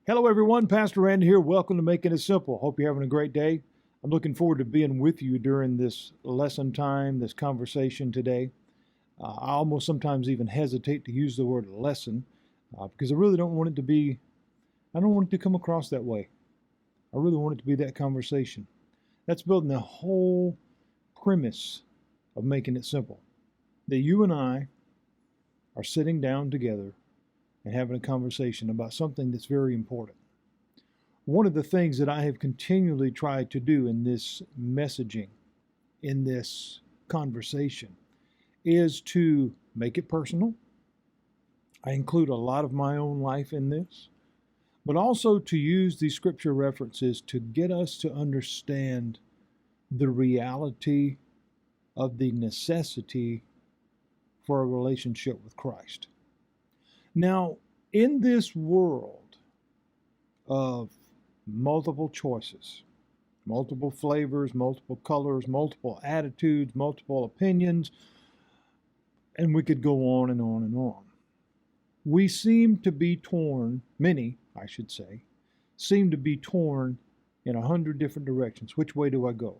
Hello, everyone. Pastor Randy here. Welcome to Making It Simple. Hope you're having a great day. I'm looking forward to being with you during this lesson time, this conversation today. I almost sometimes even hesitate to use the word lesson because I really don't want it to be, I don't want it to come across that way. I really want it to be that conversation. That's building the whole premise of Making It Simple. That you and I are sitting down together and having a conversation about something that's very important. One of the things that I have continually tried to do in this messaging, in this conversation, is to make it personal. I include a lot of my own life in this, but also to use these scripture references to get us to understand the reality of the necessity for a relationship with Christ. Now, in this world of multiple choices, multiple flavors, multiple colors, multiple attitudes, multiple opinions, and we could go on and on and on. We seem to be torn, many, I should say, seem to be torn in 100 different directions. Which way do I go?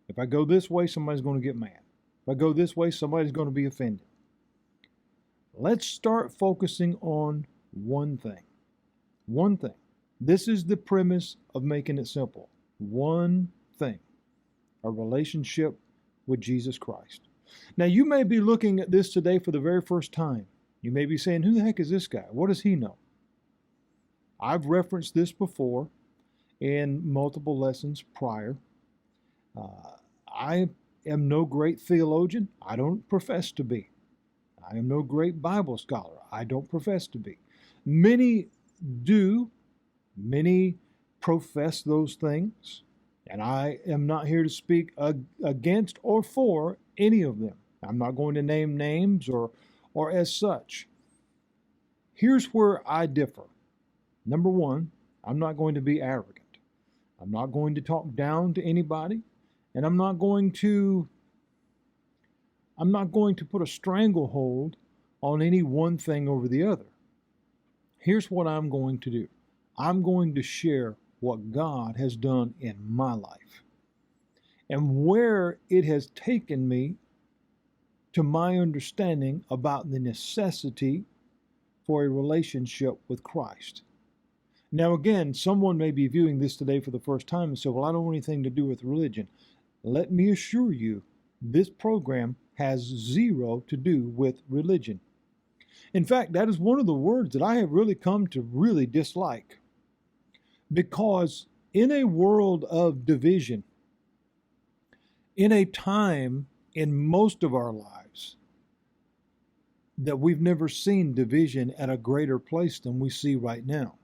If I go this way, somebody's going to get mad. If I go this way, somebody's going to be offended. Let's start focusing on one thing. One thing. This is the premise of Making It Simple. One thing. A relationship with Jesus Christ. Now, you may be looking at this today for the very first time. You may be saying, who the heck is this guy? What does he know? I've referenced this before in multiple lessons prior. I am no great theologian. I don't profess to be. I am no great Bible scholar. I don't profess to be. Many do. Many profess those things. And I am not here to speak against or for any of them. I'm not going to name names or as such. Here's where I differ. Number one, I'm not going to be arrogant. I'm not going to talk down to anybody. And I'm not going to put a stranglehold on any one thing over the other. Here's what I'm going to do. I'm going to share what God has done in my life and where it has taken me to my understanding about the necessity for a relationship with Christ. Now, again, someone may be viewing this today for the first time and say, well, I don't want anything to do with religion. Let me assure you, this program has zero to do with religion. In fact, that is one of the words that I have really come to really dislike. Because in a world of division, in a time in most of our lives that we've never seen division at a greater place than we see right now,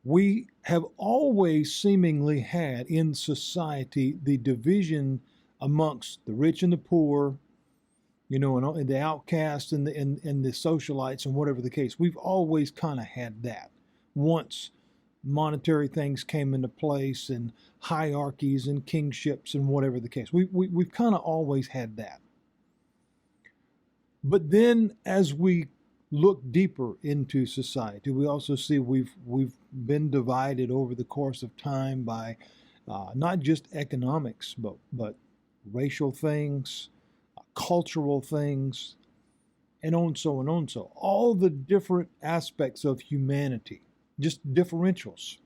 we have always seemingly had in society the division amongst the rich and the poor, and the outcasts and the socialites and whatever the case. We've always kind of had that. Once monetary things came into place and hierarchies and kingships and whatever the case, we've kind of always had that. But then as we look deeper into society, we also see we've been divided over the course of time by not just economics, but racial things, cultural things, and on so and on so. All the different aspects of humanity, just differentials.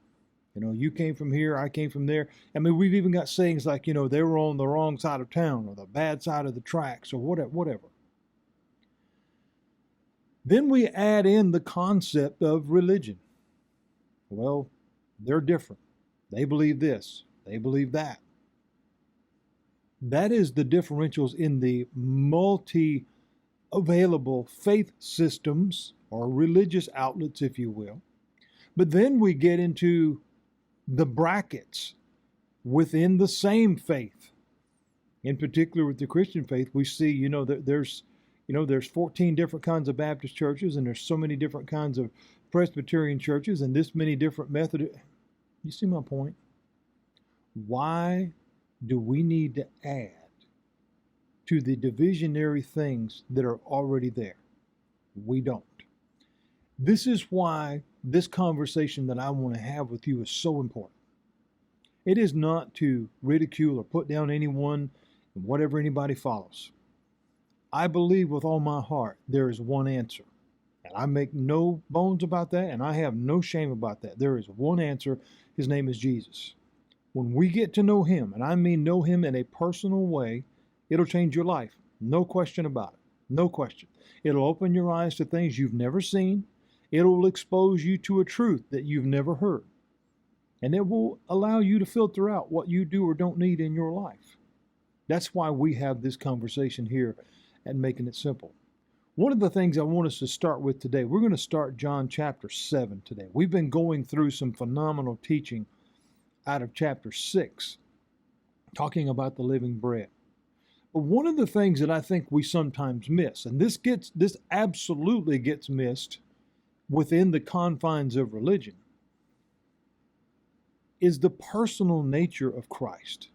You came from here, I came from there. I mean, we've even got sayings like, they were on the wrong side of town or the bad side of the tracks or whatever. Then we add in the concept of religion. Well, they're different. They believe this, they believe that. That is the differentials in the multi-available faith systems or religious outlets, if you will. But then we get into the brackets within the same faith. In particular with the Christian faith, we see, there's 14 different kinds of Baptist churches, and there's so many different kinds of Presbyterian churches, and this many different Methodist. You see my point? Why do we need to add to the divisionary things that are already there? We don't. This is why this conversation that I want to have with you is so important. It is not to ridicule or put down anyone and whatever anybody follows. I believe with all my heart there is one answer. And I make no bones about that, and I have no shame about that. There is one answer. His name is Jesus. When we get to know him, and I mean know him in a personal way, it'll change your life. No question about it. No question. It'll open your eyes to things you've never seen. It'll expose you to a truth that you've never heard. And it will allow you to filter out what you do or don't need in your life. That's why we have this conversation here at Making It Simple. One of the things I want us to start with today, we're going to start John chapter 7 today. We've been going through some phenomenal teaching out of chapter 6, talking about the living bread. But one of the things that I think we sometimes miss, and this absolutely gets missed within the confines of religion, is the personal nature of Christ.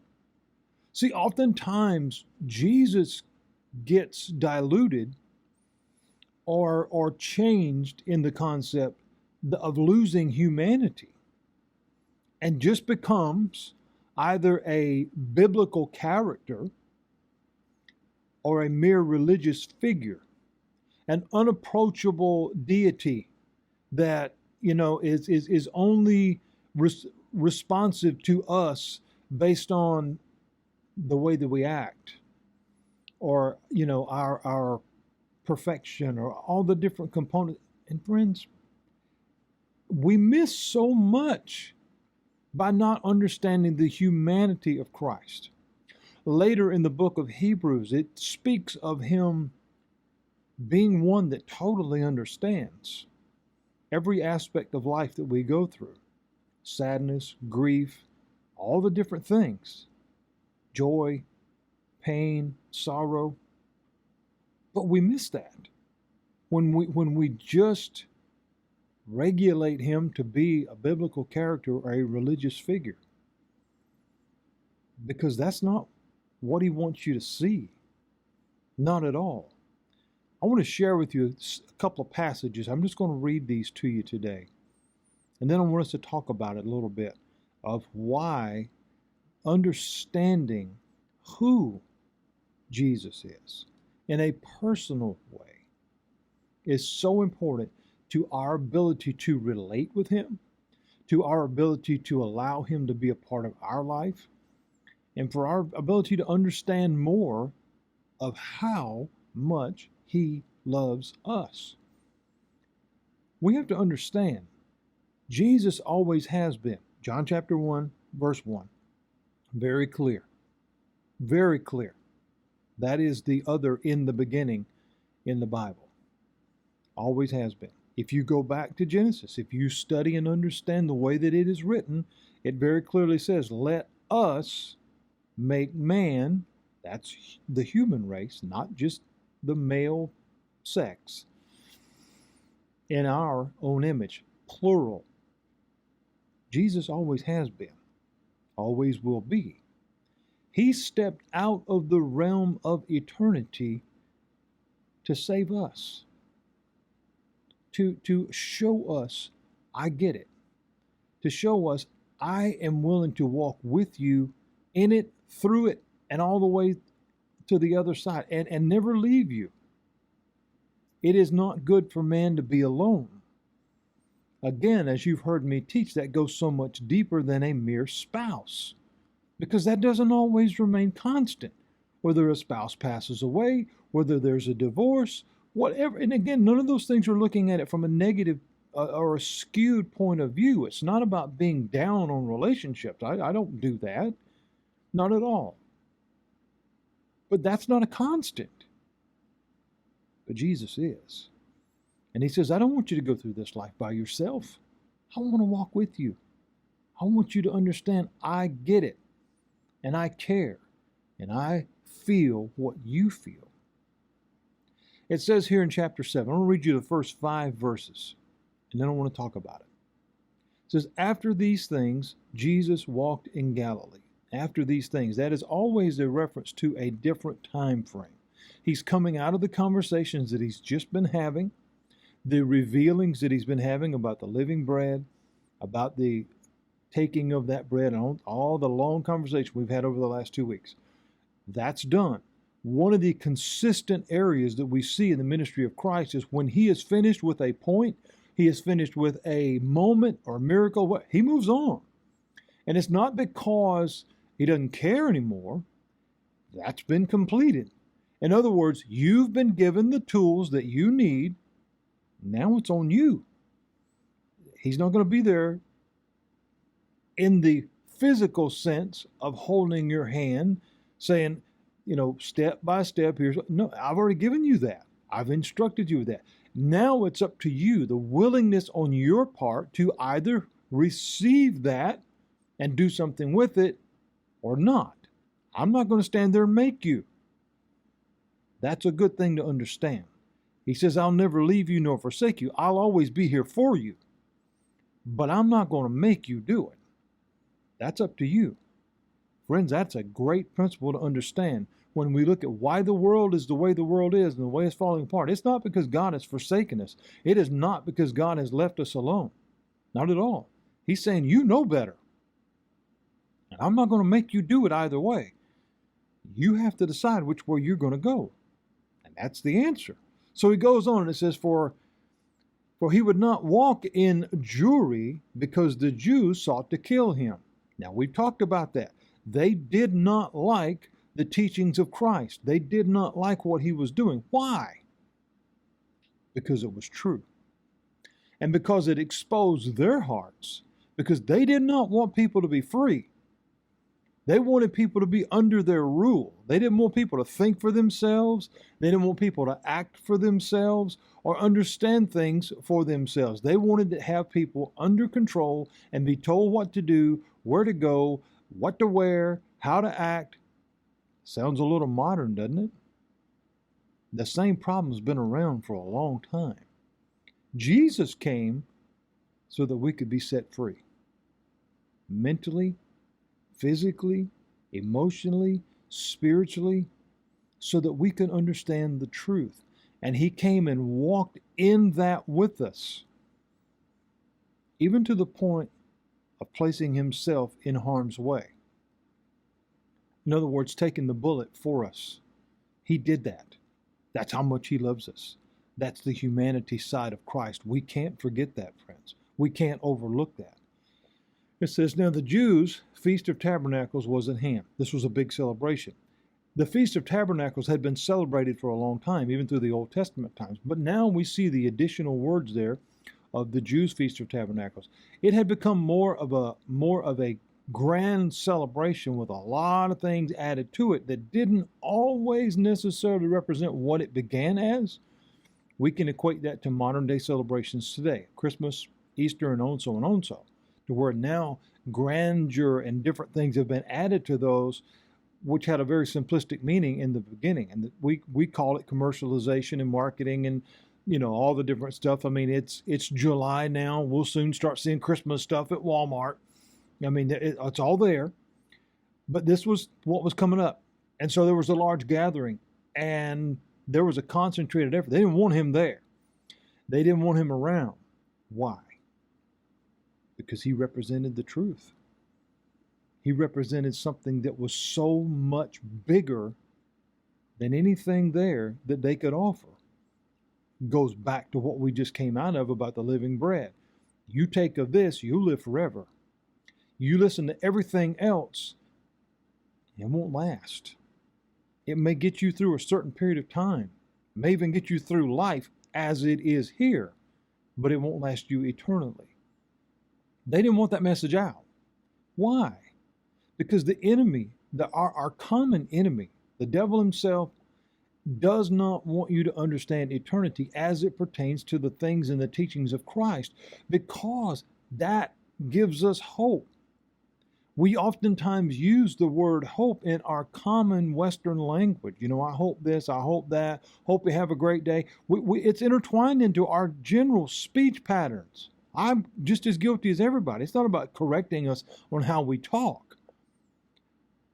See, oftentimes Jesus gets diluted or changed in the concept of losing humanity and just becomes either a biblical character or a mere religious figure, an unapproachable deity that, is only responsive to us based on the way that we act, or our perfection, or all the different components. And friends, we miss so much by not understanding the humanity of Christ. Later in the book of Hebrews, it speaks of him being one that totally understands every aspect of life that we go through. Sadness, grief, all the different things. Joy, pain, sorrow. But we miss that when we just regulate him to be a biblical character or a religious figure. Because that's not what he wants you to see. Not at all. I want to share with you a couple of passages. I'm just going to read these to you today. And then I want us to talk about it a little bit of why understanding who Jesus is in a personal way is so important to our ability to relate with him, to our ability to allow him to be a part of our life, and for our ability to understand more of how much he loves us. We have to understand, Jesus always has been. John chapter 1, verse 1. Very clear. Very clear. That is the other in the beginning in the Bible. Always has been. If you go back to Genesis, if you study and understand the way that it is written, it very clearly says, let us make man, that's the human race, not just the male sex, in our own image, plural. Jesus always has been, always will be. He stepped out of the realm of eternity to save us, to show us, I get it, to show us, I am willing to walk with you in it, through it, and all the way to the other side, and never leave you. It is not good for man to be alone. Again, as you've heard me teach, that goes so much deeper than a mere spouse, because that doesn't always remain constant. Whether a spouse passes away, whether there's a divorce, whatever. And again, none of those things are looking at it from a negative or a skewed point of view. It's not about being down on relationships. I don't do that. Not at all. But that's not a constant. But Jesus is. And he says, I don't want you to go through this life by yourself. I want to walk with you. I want you to understand I get it. And I care. And I feel what you feel. It says here in chapter 7, I'm going to read you the first 5 verses. And then I want to talk about it. It says, after these things, Jesus walked in Galilee. After these things, that is always a reference to a different time frame. He's coming out of the conversations that he's just been having. the revealings that he's been having about the living bread, about the taking of that bread, and all the long conversation we've had over the last 2 weeks. That's done. One of the consistent areas that we see in the ministry of Christ is when he is finished with a point, he is finished with a moment or miracle, he moves on. And it's not because he doesn't care anymore. That's been completed. In other words, you've been given the tools that you need. Now it's on you. He's not going to be there in the physical sense of holding your hand, saying, step by step, no, I've already given you that. I've instructed you with that. Now it's up to you, the willingness on your part to either receive that and do something with it or not. I'm not going to stand there and make you. That's a good thing to understand. He says, I'll never leave you nor forsake you. I'll always be here for you. But I'm not going to make you do it. That's up to you. Friends, that's a great principle to understand when we look at why the world is the way the world is and the way it's falling apart. It's not because God has forsaken us. It is not because God has left us alone. Not at all. He's saying, you know better. And I'm not going to make you do it either way. You have to decide which way you're going to go. And that's the answer. So he goes on and it says, For he would not walk in Jewry because the Jews sought to kill him. Now, we've talked about that. They did not like the teachings of Christ. They did not like what he was doing. Why? Because it was true. And because it exposed their hearts. Because they did not want people to be free. They wanted people to be under their rule. They didn't want people to think for themselves. They didn't want people to act for themselves or understand things for themselves. They wanted to have people under control and be told what to do, where to go, what to wear, how to act. Sounds a little modern, doesn't it? The same problem's been around for a long time. Jesus came so that we could be set free. Mentally, physically, emotionally, spiritually, so that we can understand the truth. And he came and walked in that with us, even to the point of placing himself in harm's way. In other words, taking the bullet for us. He did that. That's how much he loves us. That's the humanity side of Christ. We can't forget that, friends. We can't overlook that. It says, now the Jews' Feast of Tabernacles was at hand. This was a big celebration. The Feast of Tabernacles had been celebrated for a long time, even through the Old Testament times. But now we see the additional words there of the Jews' Feast of Tabernacles. It had become more of a grand celebration with a lot of things added to it that didn't always necessarily represent what it began as. We can equate that to modern day celebrations today, Christmas, Easter, and on so and on so. To where now grandeur and different things have been added to those, which had a very simplistic meaning in the beginning. And we call it commercialization and marketing and, all the different stuff. I mean, it's July now. We'll soon start seeing Christmas stuff at Walmart. I mean, it's all there. But this was what was coming up. And so there was a large gathering and there was a concentrated effort. They didn't want him there. They didn't want him around. Why? Because he represented the truth. He represented something that was so much bigger than anything there that they could offer. Goes back to what we just came out of about the living bread. You take of this, you live forever. You listen to everything else, it won't last. It may get you through a certain period of time. It may even get you through life as it is here, but it won't last you eternally. They didn't want that message out. Why? Because the enemy, our common enemy, the devil himself, does not want you to understand eternity as it pertains to the things and the teachings of Christ, because that gives us hope. We oftentimes use the word hope in our common Western language. I hope this, I hope that, hope you have a great day. It's intertwined into our general speech patterns. I'm just as guilty as everybody. It's not about correcting us on how we talk.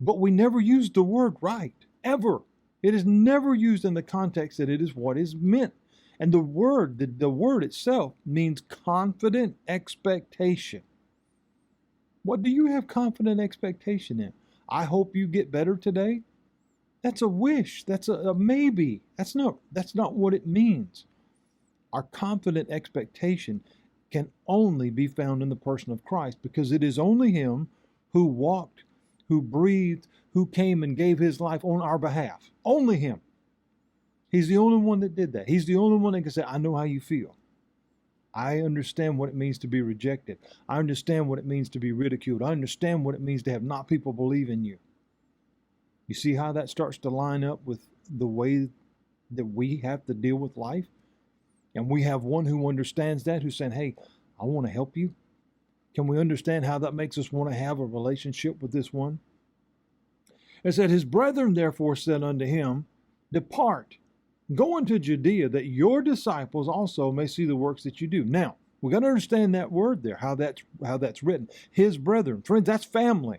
But we never use the word right, ever. It is never used in the context that it is what is meant. And the word itself means confident expectation. What do you have confident expectation in? I hope you get better today. That's a wish. That's a maybe. That's not what it means. Our confident expectation can only be found in the person of Christ, because it is only him who walked, who breathed, who came and gave his life on our behalf. Only him. He's the only one that did that. He's the only one that can say, I know how you feel. I understand what it means to be rejected. I understand what it means to be ridiculed. I understand what it means to have not people believe in you. You see how that starts to line up with the way that we have to deal with life? And we have one who understands that, who's saying, hey, I want to help you. Can we understand how that makes us want to have a relationship with this one? It said, his brethren therefore said unto him, depart, go into Judea, that your disciples also may see the works that you do. Now, we got to understand that word there, how that's written. His brethren, friends, that's family.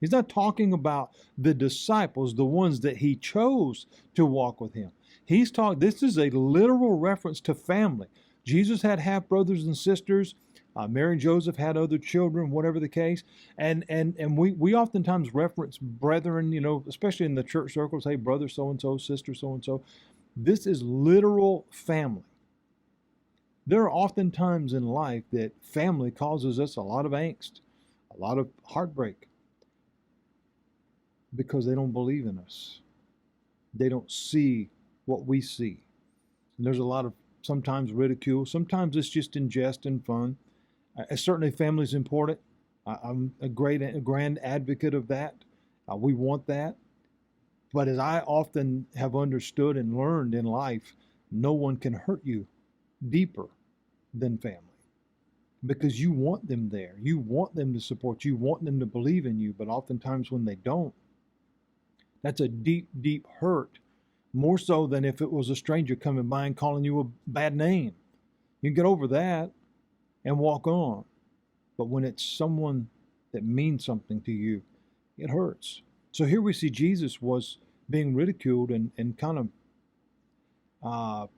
He's not talking about the disciples, the ones that he chose to walk with him. This is a literal reference to family. Jesus had half brothers and sisters. Mary and Joseph had other children, whatever the case. And we oftentimes reference brethren, especially in the church circles. Hey, brother so-and-so, sister so-and-so. This is literal family. There are often times in life that family causes us a lot of angst, a lot of heartbreak, because they don't believe in us. They don't see what we see. And there's a lot of sometimes ridicule. Sometimes it's just in jest and fun. Certainly family is important. I'm a grand advocate of that. We want that. But as I often have understood and learned in life, no one can hurt you deeper than family, because you want them there. You want them to support you. You want them to believe in you. But oftentimes when they don't, that's a deep, deep hurt, more so than if it was a stranger coming by and calling you a bad name. You can get over that and walk on. But when it's someone that means something to you, it hurts. So here we see Jesus was being ridiculed and kind of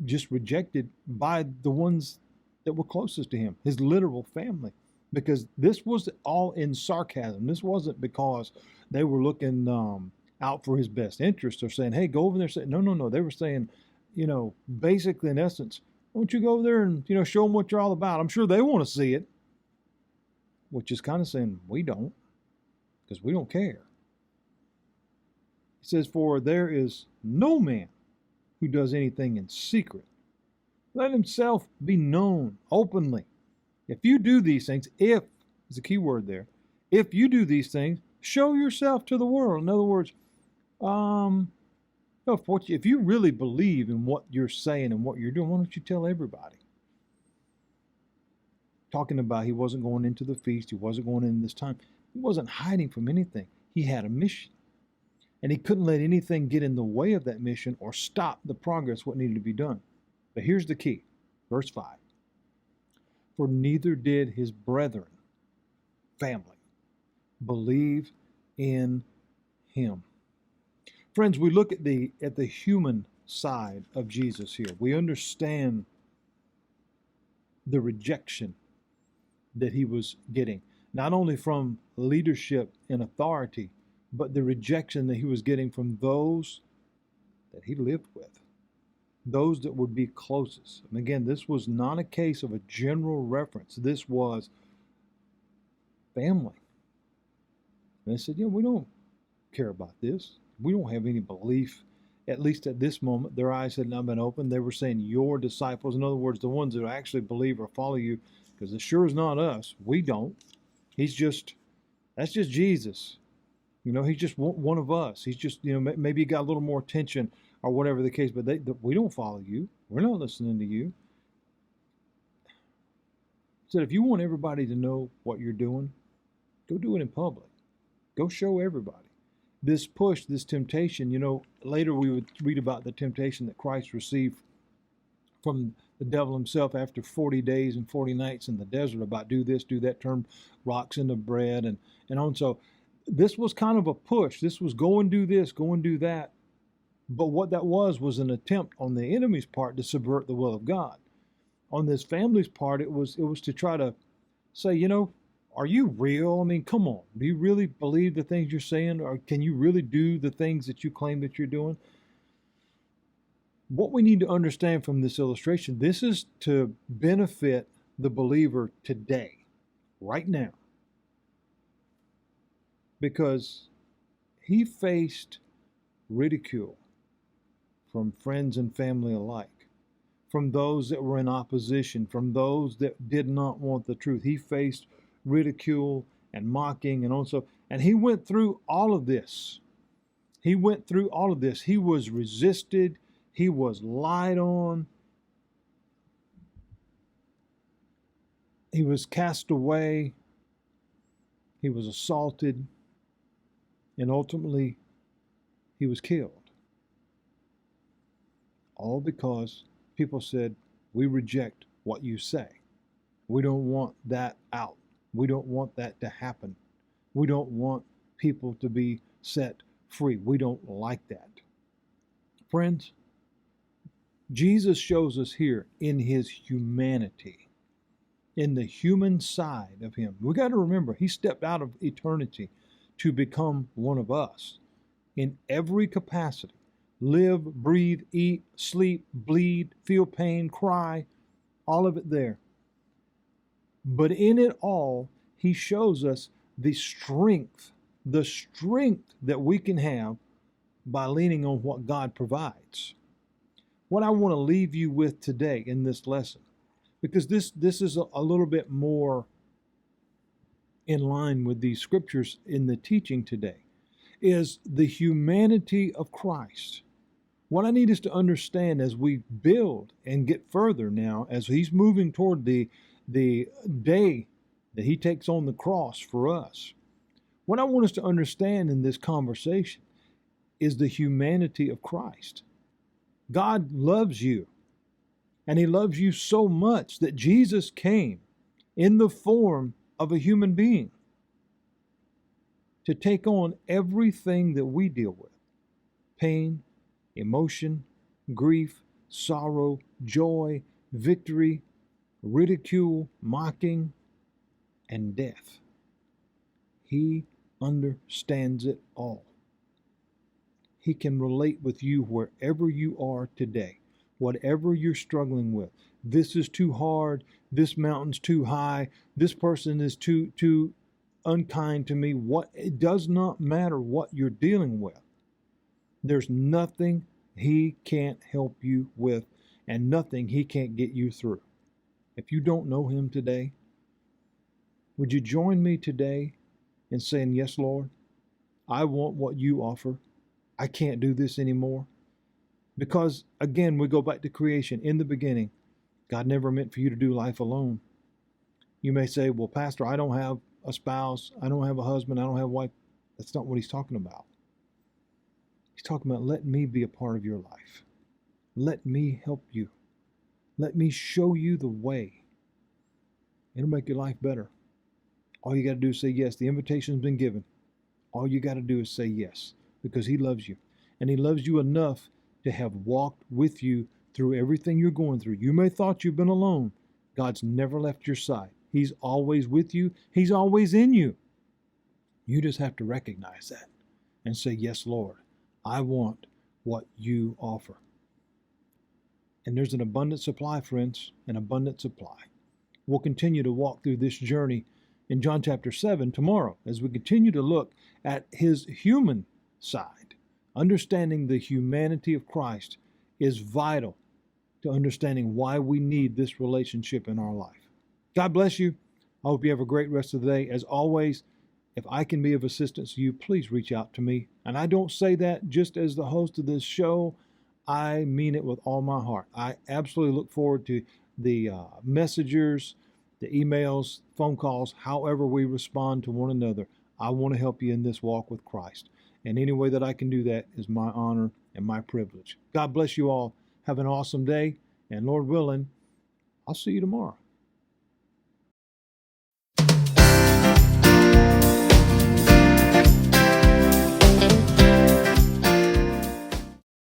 just rejected by the ones that were closest to him, his literal family, because this was all in sarcasm. This wasn't because they were looking out for his best interest or saying, hey, go over there. No. They were saying, basically in essence, why don't you go over there and, show them what you're all about? I'm sure they want to see it, which is kind of saying we don't, because we don't care. It says, for there is no man who does anything in secret. Let himself be known openly. If you do these things, if is a key word there, if you do these things, show yourself to the world. In other words, if you really believe in what you're saying and what you're doing, why don't you tell everybody? Talking about he wasn't going into the feast, he wasn't going in this time. He wasn't hiding from anything. He had a mission. And he couldn't let anything get in the way of that mission or stop the progress, what needed to be done. But here's the key, verse 5. For neither did his brethren, family, believe in him. Friends, we look at the human side of Jesus here. We understand the rejection that he was getting, not only from leadership and authority, but the rejection that he was getting from those that he lived with, those that would be closest. And again, this was not a case of a general reference. This was family. And they said, we don't care about this. We don't have any belief, at least at this moment. Their eyes had not been opened. They were saying, your disciples, in other words, the ones that actually believe or follow you, because it sure is not us. We don't. That's just Jesus. He's just one of us. He's just, maybe he got a little more attention or whatever the case, but we don't follow you. We're not listening to you. Said, if you want everybody to know what you're doing, go do it in public. Go show everybody. This push, this temptation, later we would read about the temptation that Christ received from the devil himself after 40 days and 40 nights in the desert about do this, do that, turn rocks into bread and on. So this was kind of a push. This was go and do this, go and do that. But what that was an attempt on the enemy's part to subvert the will of God. On this family's part, it was to try to say, are you real? I mean, come on. Do you really believe the things you're saying? Or can you really do the things that you claim that you're doing? What we need to understand from this illustration, this is to benefit the believer today, right now. Because he faced ridicule from friends and family alike, from those that were in opposition, from those that did not want the truth. He faced ridicule and mocking and also, and he went through all of this. He went through all of this. He was resisted. He was lied on. He was cast away. He was assaulted. And ultimately, he was killed. All because people said, we reject what you say. We don't want that out. We don't want that to happen. We don't want people to be set free. We don't like that. Friends, Jesus shows us here in his humanity, in the human side of him. We got to remember, he stepped out of eternity to become one of us in every capacity. Live, breathe, eat, sleep, bleed, feel pain, cry, all of it there. But in it all, he shows us the strength that we can have by leaning on what God provides. What I want to leave you with today in this lesson, because this is a little bit more in line with these scriptures in the teaching today, is the humanity of Christ. What I need us to understand as we build and get further now, as he's moving toward the day that he takes on the cross for us, what I want us to understand in this conversation is the humanity of Christ. God loves you, and he loves you so much that Jesus came in the form of a human being to take on everything that we deal with: pain, emotion, grief, sorrow, joy, victory, ridicule, mocking, and death. He understands it all. He can relate with you wherever you are today, whatever you're struggling with. This is too hard. This mountain's too high. This person is too unkind to me. It does not matter what you're dealing with. There's nothing he can't help you with, and nothing he can't get you through. If you don't know him today, would you join me today in saying, yes, Lord, I want what you offer. I can't do this anymore. Because, again, we go back to creation. In the beginning, God never meant for you to do life alone. You may say, well, Pastor, I don't have a spouse. I don't have a husband. I don't have a wife. That's not what he's talking about. He's talking about, let me be a part of your life. Let me help you. Let me show you the way. It'll make your life better. All you got to do is say yes. The invitation's been given. All you got to do is say yes, because he loves you. And he loves you enough to have walked with you through everything you're going through. You may have thought you've been alone. God's never left your side. He's always with you. He's always in you. You just have to recognize that and say, yes, Lord, I want what you offer. And there's an abundant supply, friends, an abundant supply. We'll continue to walk through this journey in John chapter 7 tomorrow as we continue to look at his human side. Understanding the humanity of Christ is vital to understanding why we need this relationship in our life. God bless you. I hope you have a great rest of the day. As always, if I can be of assistance to you, please reach out to me. And I don't say that just as the host of this show. I mean it with all my heart. I absolutely look forward to the messengers, the emails, phone calls, however we respond to one another. I want to help you in this walk with Christ. And any way that I can do that is my honor and my privilege. God bless you all. Have an awesome day. And Lord willing, I'll see you tomorrow.